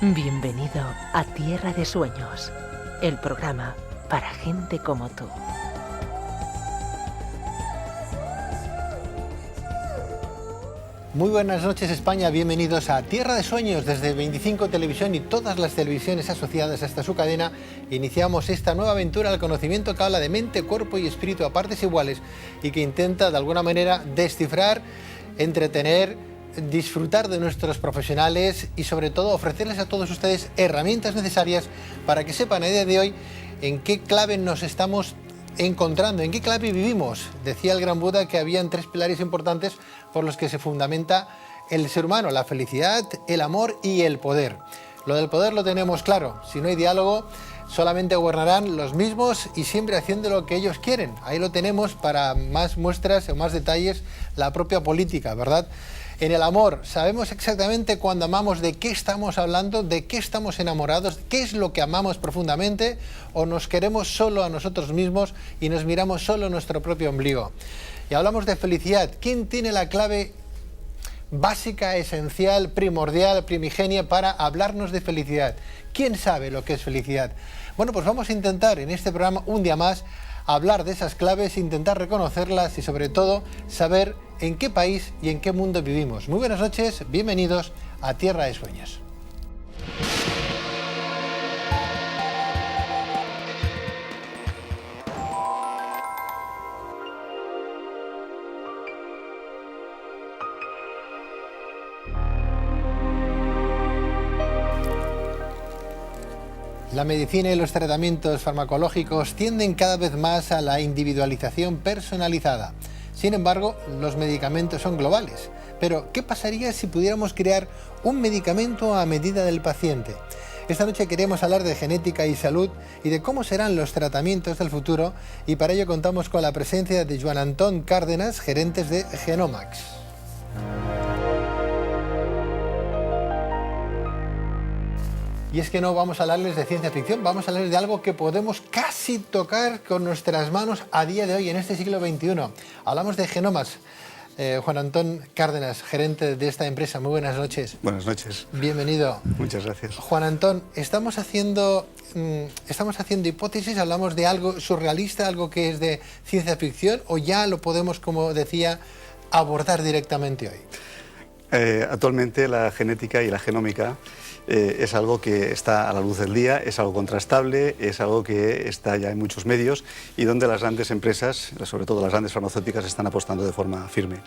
Bienvenido a Tierra de Sueños, el programa para gente como tú. Muy buenas noches España, bienvenidos a Tierra de Sueños desde 25 Televisión y todas las televisiones asociadas hasta su cadena. Iniciamos esta nueva aventura al conocimiento que habla de mente, cuerpo y espíritu a partes iguales y que intenta de alguna manera descifrar, entretener, disfrutar de nuestros profesionales y sobre todo ofrecerles a todos ustedes herramientas necesarias para que sepan a día de hoy en qué clave nos estamos encontrando, en qué clave vivimos. Decía el gran Buda que habían tres pilares importantes por los que se fundamenta el ser humano: la felicidad, el amor y el poder. Lo del poder lo tenemos claro: si no hay diálogo, solamente gobernarán los mismos y siempre haciendo lo que ellos quieren. Ahí lo tenemos, para más muestras o más detalles, la propia política, ¿verdad? En el amor, sabemos exactamente cuando amamos de qué estamos hablando, de qué estamos enamorados, qué es lo que amamos profundamente, o nos queremos solo a nosotros mismos y nos miramos solo nuestro propio ombligo. Y hablamos de felicidad. ¿Quién tiene la clave básica, esencial, primordial, primigenia para hablarnos de felicidad? ¿Quién sabe lo que es felicidad? Bueno, pues vamos a intentar en este programa un día más hablar de esas claves, intentar reconocerlas y sobre todo saber en qué país y en qué mundo vivimos. Muy buenas noches, bienvenidos a Tierra de Sueños. La medicina y los tratamientos farmacológicos tienden cada vez más a la individualización personalizada. Sin embargo, los medicamentos son globales. Pero, ¿qué pasaría si pudiéramos crear un medicamento a medida del paciente? Esta noche queremos hablar de genética y salud y de cómo serán los tratamientos del futuro, y para ello contamos con la presencia de Joan Antón Cárdenas, gerente de Genomax. Y es que no vamos a hablarles de ciencia ficción, vamos a hablarles de algo que podemos casi tocar con nuestras manos a día de hoy, en este siglo XXI. Hablamos de Genomax. Juan Antón Cárdenas, gerente de esta empresa, muy buenas noches. Buenas noches. Bienvenido. Muchas gracias. Juan Antón, estamos haciendo hipótesis, hablamos de algo surrealista, algo que es de ciencia ficción, o ya lo podemos, como decía, abordar directamente hoy. Actualmente la genética y la genómica es algo que está a la luz del día, es algo contrastable, es algo que está ya en muchos medios y donde las grandes empresas, sobre todo las grandes farmacéuticas, están apostando de forma firme.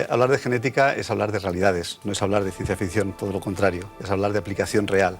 Hablar de genética es hablar de realidades, no es hablar de ciencia ficción, todo lo contrario, es hablar de aplicación real.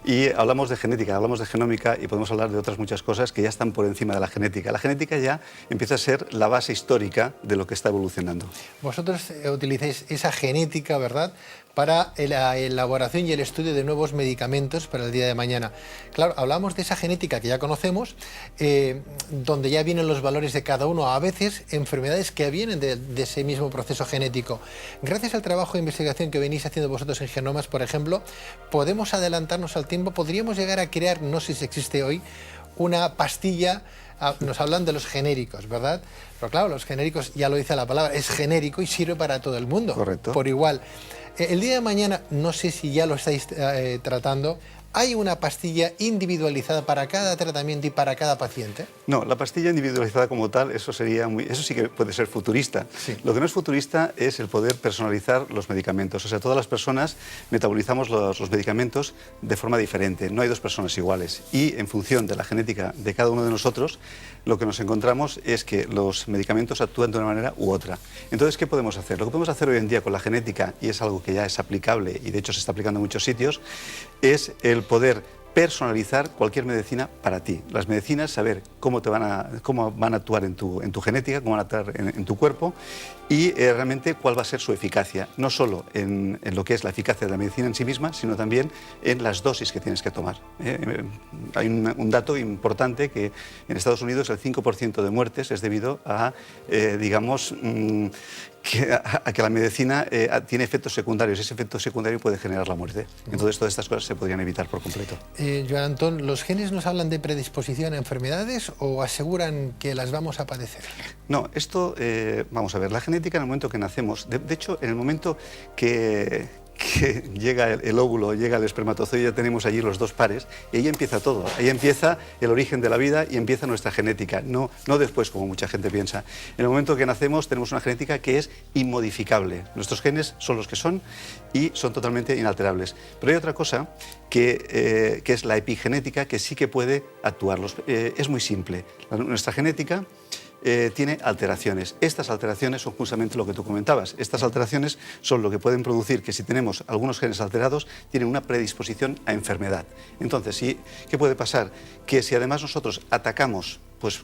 Y hablamos de genética, hablamos de genómica y podemos hablar de otras muchas cosas que ya están por encima de la genética. La genética ya empieza a ser la base histórica de lo que está evolucionando. Vosotros utilizáis esa genética, ¿verdad?, para la elaboración y el estudio de nuevos medicamentos para el día de mañana. Claro, hablamos de esa genética que ya conocemos, donde ya vienen los valores de cada uno, a veces enfermedades que vienen de ese mismo proceso genético. Gracias al trabajo de investigación que venís haciendo vosotros en Genomax, por ejemplo, podemos adelantarnos al tiempo, podríamos llegar a crear, no sé si existe hoy, una pastilla. Nos hablan de los genéricos, ¿verdad? Pero claro, los genéricos, ya lo dice la palabra, es genérico y sirve para todo el mundo. Correcto. Por igual. El día de mañana, no sé si ya lo estáis tratando, ¿hay una pastilla individualizada para cada tratamiento y para cada paciente? No, la pastilla individualizada como tal, eso sí que puede ser futurista. Sí. Lo que no es futurista es el poder personalizar los medicamentos. O sea, todas las personas metabolizamos los medicamentos de forma diferente. No hay dos personas iguales. Y en función de la genética de cada uno de nosotros, lo que nos encontramos es que los medicamentos actúan de una manera u otra. Entonces, ¿qué podemos hacer? Lo que podemos hacer hoy en día con la genética, y es algo que ya es aplicable y de hecho se está aplicando en muchos sitios, es el poder personalizar cualquier medicina para ti. Las medicinas, saber cómo van a actuar en tu genética, cómo van a actuar en tu cuerpo y realmente cuál va a ser su eficacia, no solo en lo que es la eficacia de la medicina en sí misma, sino también en las dosis que tienes que tomar. Hay un dato importante que en Estados Unidos el 5% de muertes es debido a, que la medicina tiene efectos secundarios. Ese efecto secundario puede generar la muerte. Entonces todas estas cosas se podrían evitar por completo. Joan Antón, ¿los genes nos hablan de predisposición a enfermedades o aseguran que las vamos a padecer? No, esto, vamos a ver, la genética en el momento que nacemos, de hecho en el momento que que llega el óvulo, llega el espermatozoide, ya tenemos allí los dos pares, y ahí empieza todo, ahí empieza el origen de la vida y empieza nuestra genética, no después como mucha gente piensa. En el momento que nacemos tenemos una genética que es inmodificable, nuestros genes son los que son y son totalmente inalterables. Pero hay otra cosa que es la epigenética, que sí que puede actuar. Es muy simple, nuestra genética tiene alteraciones. Estas alteraciones son justamente lo que tú comentabas. Estas alteraciones son lo que pueden producir que si tenemos algunos genes alterados, tienen una predisposición a enfermedad. Entonces, ¿qué puede pasar? Que si además nosotros atacamos pues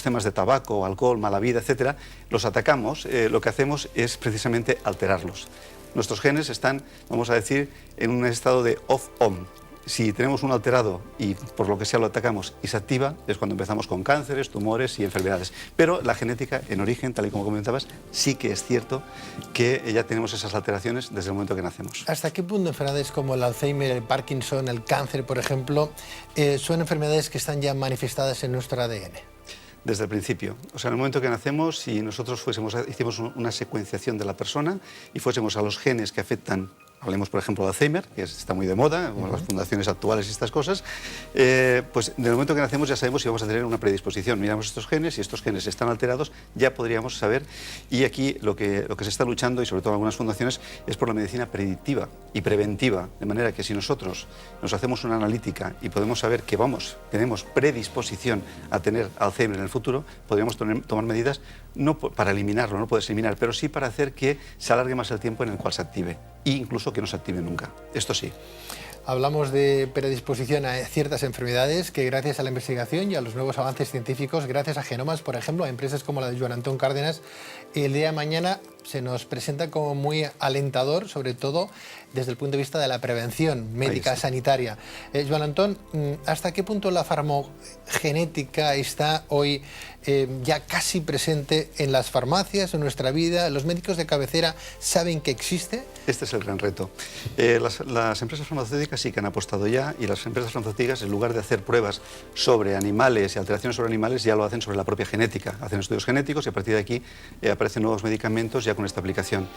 temas de tabaco, alcohol, mala vida, etcétera, los atacamos, lo que hacemos es precisamente alterarlos. Nuestros genes están, vamos a decir, en un estado de off-on. Si tenemos un alterado y por lo que sea lo atacamos y se activa, es cuando empezamos con cánceres, tumores y enfermedades. Pero la genética, en origen, tal y como comentabas, sí que es cierto que ya tenemos esas alteraciones desde el momento que nacemos. ¿Hasta qué punto enfermedades como el Alzheimer, el Parkinson, el cáncer, por ejemplo, son enfermedades que están ya manifestadas en nuestro ADN? Desde el principio. O sea, en el momento que nacemos, si nosotros hicimos una secuenciación de la persona y fuésemos a los genes que afectan, hablemos por ejemplo de Alzheimer, que está muy de moda, con las fundaciones actuales y estas cosas, pues en el momento que nacemos ya sabemos si vamos a tener una predisposición. Miramos estos genes y estos genes están alterados, ya podríamos saber. Y aquí lo que se está luchando, y sobre todo en algunas fundaciones, es por la medicina predictiva y preventiva. De manera que si nosotros nos hacemos una analítica y podemos saber que tenemos predisposición a tener Alzheimer en el futuro, podríamos tomar medidas no para eliminarlo, no puedes eliminar, pero sí para hacer que se alargue más el tiempo en el cual se active, e incluso que no se active nunca. Esto sí. Hablamos de predisposición a ciertas enfermedades que gracias a la investigación y a los nuevos avances científicos, gracias a genomas, por ejemplo, a empresas como la de Joan Antón Cárdenas, el día de mañana se nos presenta como muy alentador, sobre todo desde el punto de vista de la prevención médica, sanitaria. Joan Antón, ¿hasta qué punto la farmacogenética está hoy ya casi presente en las farmacias, en nuestra vida? ¿Los médicos de cabecera saben que existe? Este es el gran reto. Las empresas farmacéuticas sí que han apostado ya, y las empresas farmacéuticas, en lugar de hacer pruebas sobre animales y alteraciones sobre animales, ya lo hacen sobre la propia genética. Hacen estudios genéticos y a partir de aquí aparecen nuevos medicamentos ya con esta aplicación.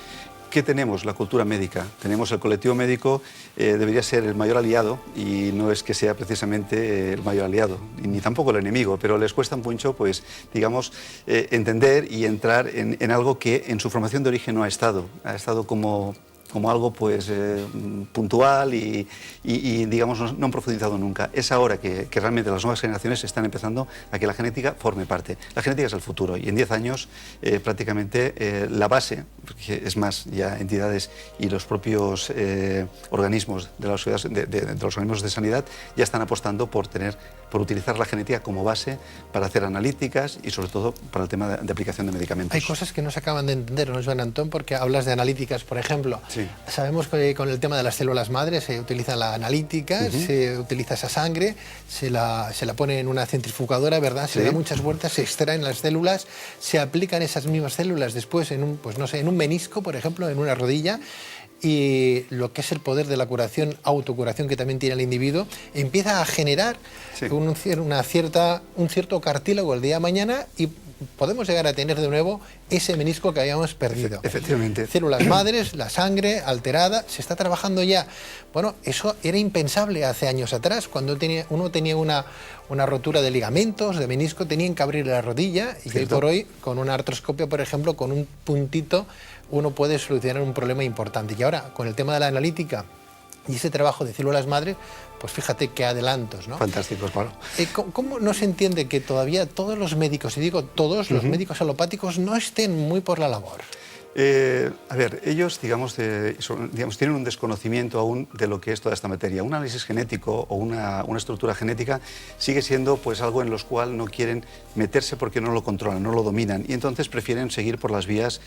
¿Qué tenemos? La cultura médica. Tenemos el colectivo médico, debería ser el mayor aliado, y no es que sea precisamente el mayor aliado, ni tampoco el enemigo, pero les cuesta mucho, pues, digamos, entender y entrar en algo que en su formación de origen no ha estado como algo pues puntual y digamos no han profundizado nunca. Es ahora que realmente las nuevas generaciones están empezando a que la genética forme parte. La genética es el futuro y en 10 años prácticamente la base, porque es más, ya entidades y los propios organismos de los organismos de sanidad ya están apostando por utilizar la genética como base para hacer analíticas y sobre todo para el tema de aplicación de medicamentos. Hay cosas que no se acaban de entender, ¿no, Joan Antón? Porque hablas de analíticas, por ejemplo. Sí. Sabemos que con el tema de las células madres se utiliza la analítica, se utiliza esa sangre, se la pone en una centrifugadora, ¿verdad? Se le da muchas vueltas, se extraen las células, se aplican esas mismas células después en un menisco, por ejemplo, en una rodilla. Y lo que es el poder de la curación, autocuración que también tiene el individuo, empieza a generar un cierto cartílago el día de mañana y podemos llegar a tener de nuevo ese menisco que habíamos perdido. Efectivamente. Células madres, la sangre alterada, se está trabajando ya. Bueno, eso era impensable hace años atrás, cuando uno tenía una rotura de ligamentos, de menisco, tenían que abrir la rodilla y hoy por hoy, con una artroscopia, por ejemplo, con un puntito, uno puede solucionar un problema importante. Y ahora, con el tema de la analítica y ese trabajo de células madre, pues fíjate qué adelantos, ¿no? Fantásticos, claro. ¿Cómo no se entiende que todavía todos los médicos, y digo todos, los médicos alopáticos, no estén muy por la labor? A ver, ellos, digamos, tienen un desconocimiento aún de lo que es toda esta materia. Un análisis genético o una estructura genética sigue siendo pues algo en los cual no quieren meterse porque no lo controlan, no lo dominan, y entonces prefieren seguir por las vías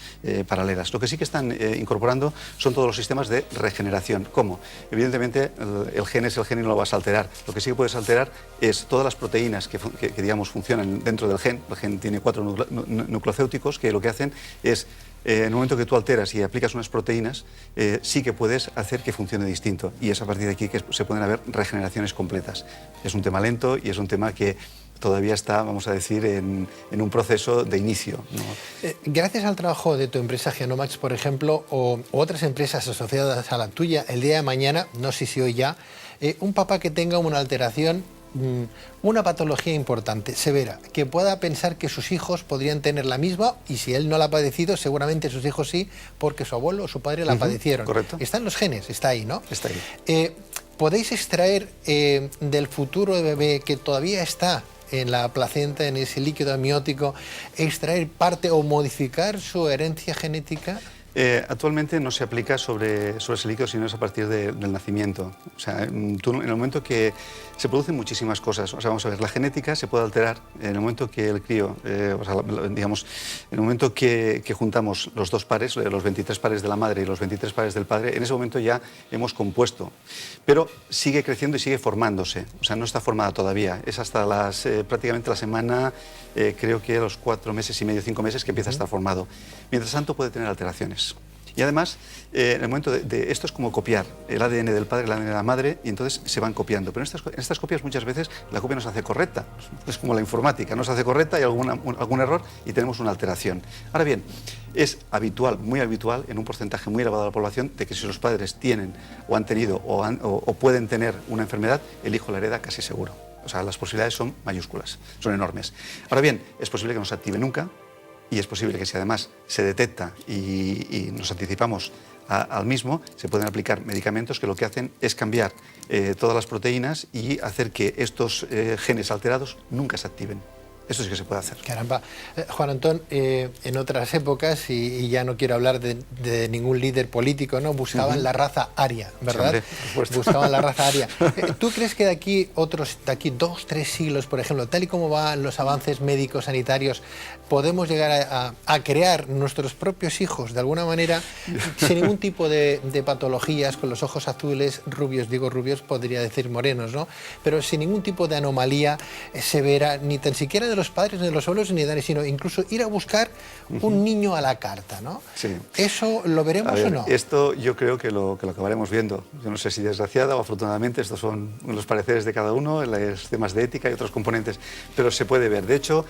paralelas. Lo que sí que están incorporando son todos los sistemas de regeneración. ¿Cómo? Evidentemente el gen es el gen y no lo vas a alterar. Lo que sí que puedes alterar es todas las proteínas que digamos, funcionan dentro del gen. El gen tiene 4 nucleocéuticos que lo que hacen es en el momento que tú alteras y aplicas unas proteínas, sí que puedes hacer que funcione distinto, y es a partir de aquí que se pueden haber regeneraciones completas. Es un tema lento y es un tema que todavía está, vamos a decir, en un proceso de inicio, ¿no? Gracias al trabajo de tu empresa Genomax, por ejemplo, o otras empresas asociadas a la tuya, el día de mañana, no sé si hoy ya, un papá que tenga una alteración, una patología importante, severa, que pueda pensar que sus hijos podrían tener la misma, y si él no la ha padecido, seguramente sus hijos sí, porque su abuelo o su padre la padecieron. Correcto. Están los genes, está ahí, ¿no? Está ahí. ¿Podéis extraer del futuro bebé que todavía está en la placenta, en ese líquido amniótico, extraer parte o modificar su herencia genética? Actualmente no se aplica sobre ese líquido, sino es a partir del nacimiento. O sea, en el momento que se producen muchísimas cosas, o sea, vamos a ver, la genética se puede alterar en el momento que el crío, o sea, digamos, en el momento que juntamos los dos pares, los 23 pares de la madre y los 23 pares del padre, en ese momento ya hemos compuesto, pero sigue creciendo y sigue formándose, o sea, no está formada todavía, es hasta prácticamente la semana, creo que a los 4 meses y medio, 5 meses que empieza a estar formado. Mientras tanto puede tener alteraciones. Y además, en el momento esto es como copiar el ADN del padre, el ADN de la madre, y entonces se van copiando. Pero en estas copias muchas veces la copia no se hace correcta. Es como la informática, no se hace correcta, hay algún error y tenemos una alteración. Ahora bien, es habitual, muy habitual, en un porcentaje muy elevado de la población, de que si los padres tienen o han tenido o pueden tener una enfermedad, el hijo la hereda casi seguro. O sea, las posibilidades son mayúsculas, son enormes. Ahora bien, es posible que no se active nunca, y es posible que si además se detecta y nos anticipamos al mismo, se pueden aplicar medicamentos que lo que hacen es cambiar todas las proteínas y hacer que estos genes alterados nunca se activen. Eso sí que se puede hacer. Caramba. Juan Antón, en otras épocas, y ya no quiero hablar de ningún líder político, ¿no? Buscaban la raza aria, ¿verdad? Sí, por supuesto. Buscaban la raza aria. ¿Tú crees que de aquí 2, 3 siglos, por ejemplo, tal y como van los avances médicos sanitarios, podemos llegar a crear nuestros propios hijos, de alguna manera, sin ningún tipo de patologías, con los ojos azules, rubios, digo rubios, podría decir morenos, ¿no? Pero sin ningún tipo de anomalía severa, ni tan siquiera de los padres, ni de los abuelos, ni de nadie, sino incluso ir a buscar un niño a la carta, ¿no? Sí. ¿Eso lo veremos o no? Esto yo creo que lo acabaremos viendo. Yo no sé si desgraciada o afortunadamente, estos son los pareceres de cada uno, los temas de ética y otros componentes, pero se puede ver. De hecho,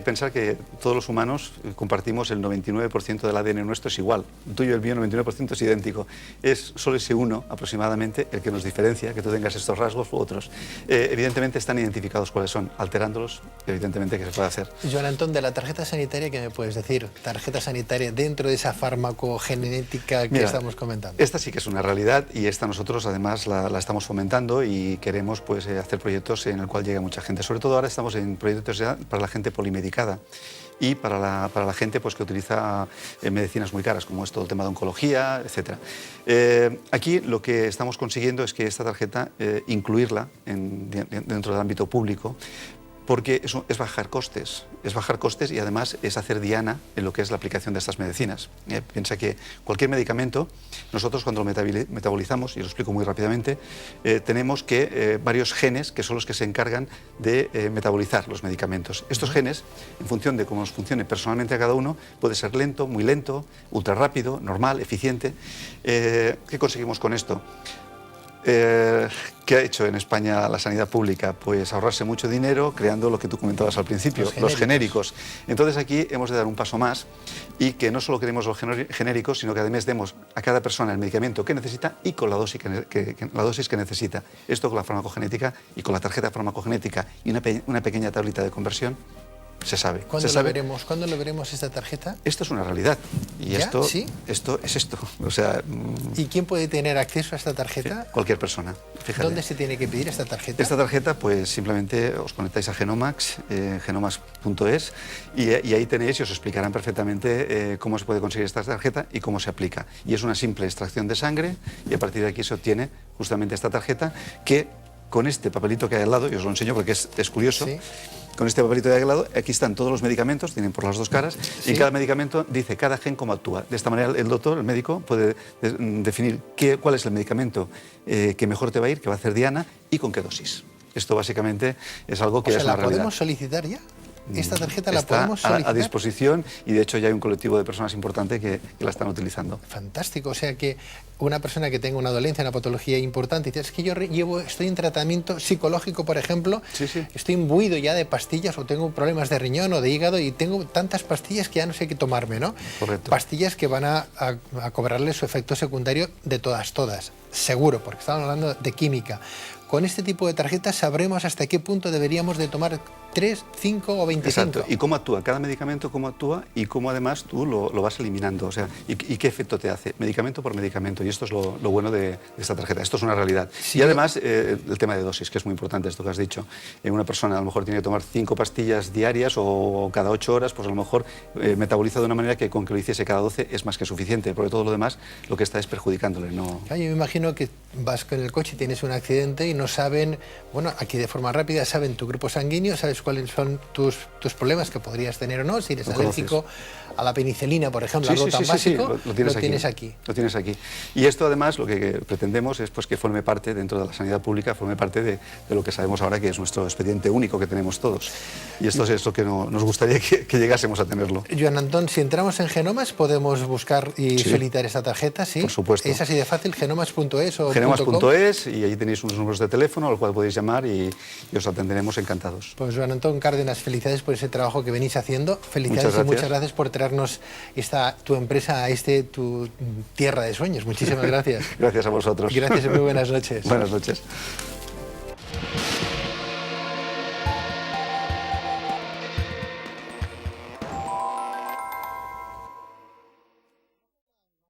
pensar que todos los humanos compartimos el 99% del ADN nuestro es igual. El tuyo y el mío, el 99% es idéntico. Es solo ese 1 aproximadamente el que nos diferencia, que tú tengas estos rasgos u otros. Evidentemente están identificados cuáles son, alterándolos, evidentemente que se puede hacer. Joan Antón, de la tarjeta sanitaria, ¿qué me puedes decir? Tarjeta sanitaria dentro de esa farmacogenética que estamos comentando. Esta sí que es una realidad y esta nosotros además la estamos fomentando y queremos pues, hacer proyectos en el cual llegue mucha gente. Sobre todo ahora estamos en proyectos ya para la gente polimedicada y para la gente pues, que utiliza medicinas muy caras, como es todo el tema de oncología, etc. Aquí lo que estamos consiguiendo es que esta tarjeta, incluirla dentro del ámbito público, porque eso es bajar costes y además es hacer diana en lo que es la aplicación de estas medicinas. Piensa que cualquier medicamento, nosotros cuando lo metabolizamos, y lo explico muy rápidamente, tenemos que varios genes que son los que se encargan de metabolizar los medicamentos. Estos genes, en función de cómo nos funcione personalmente a cada uno, puede ser lento, muy lento, ultra rápido, normal, eficiente. ¿Qué conseguimos con esto? ¿Qué ha hecho en España la sanidad pública? Pues ahorrarse mucho dinero creando lo que tú comentabas al principio, los genéricos. Entonces aquí hemos de dar un paso más y que no solo queremos los genéricos, sino que además demos a cada persona el medicamento que necesita y con la dosis que necesita. Esto con la farmacogenética y con la tarjeta farmacogenética y una pequeña tablita de conversión. Se sabe. ¿Cuándo lo veremos esta tarjeta? Esto es una realidad. Y ¿Ya? esto, ¿Sí? esto es esto. O sea, ¿Y quién puede tener acceso a esta tarjeta? Cualquier persona. Fíjate. ¿Dónde se tiene que pedir esta tarjeta? Esta tarjeta, pues simplemente os conectáis a Genomax, genomax.es, y ahí tenéis y os explicarán perfectamente cómo se puede conseguir esta tarjeta y cómo se aplica. Y es una simple extracción de sangre y a partir de aquí se obtiene justamente esta tarjeta que con este papelito que hay al lado, y os lo enseño porque es curioso, ¿sí? Con este papelito de al lado, aquí están todos los medicamentos, tienen por las dos caras, ¿sí? Y en cada medicamento dice cada gen cómo actúa. De esta manera el doctor, el médico, puede definir cuál es el medicamento que mejor te va a ir, que va a hacer diana y con qué dosis. Esto básicamente es algo que es una realidad. ¿La podemos solicitar ya? esta tarjeta la está podemos solicitar. a disposición, y de hecho ya hay un colectivo de personas importante que la están utilizando. Fantástico, o sea que una persona que tenga una dolencia, una patología importante, y dice, es que yo estoy en tratamiento psicológico, por ejemplo, estoy imbuido ya de pastillas, o tengo problemas de riñón o de hígado, y tengo tantas pastillas que ya no sé qué tomarme, ¿no? Correcto. Pastillas que van a cobrarle su efecto secundario de todas, seguro, porque estamos hablando de química. Con este tipo de tarjetas sabremos hasta qué punto deberíamos de tomar 3, 5 o 25. Exacto, y cómo actúa, cada medicamento cómo actúa y cómo además tú lo vas eliminando, o sea, y qué efecto te hace, medicamento por medicamento, y esto es lo bueno de esta tarjeta, esto es una realidad. Sí. Y además el tema de dosis, que es muy importante esto que has dicho. Una persona a lo mejor tiene que tomar 5 pastillas diarias o cada 8 horas, pues a lo mejor metaboliza de una manera que con que lo hiciese cada 12 es más que suficiente, porque todo lo demás lo que está es perjudicándole. ¿No? Yo me imagino que vas con el coche y tienes un accidente y no saben, bueno, aquí de forma rápida saben tu grupo sanguíneo, sabes cuáles son tus problemas que podrías tener o no, si eres alérgico a la penicilina, por ejemplo, algo tan básico, lo tienes aquí. Lo tienes aquí. Y esto además lo que pretendemos es pues, que forme parte dentro de la sanidad pública, forme parte de lo que sabemos ahora que es nuestro expediente único que tenemos todos. Y esto es lo que nos gustaría que llegásemos a tenerlo. Joan Antón, si entramos en Genomas podemos buscar y solicitar esta tarjeta, ¿sí? Por supuesto. ¿Es así de fácil? ¿Genomas.es o Genomas.es, y ahí tenéis unos números de teléfono al cual podéis llamar y os atenderemos encantados. Pues Joan Antón Cárdenas, felicidades por ese trabajo que venís haciendo. Felicidades y muchas gracias por traernos tu empresa a tu tierra de sueños. Muchísimas gracias. Gracias a vosotros. Gracias y muy buenas noches. Buenas noches.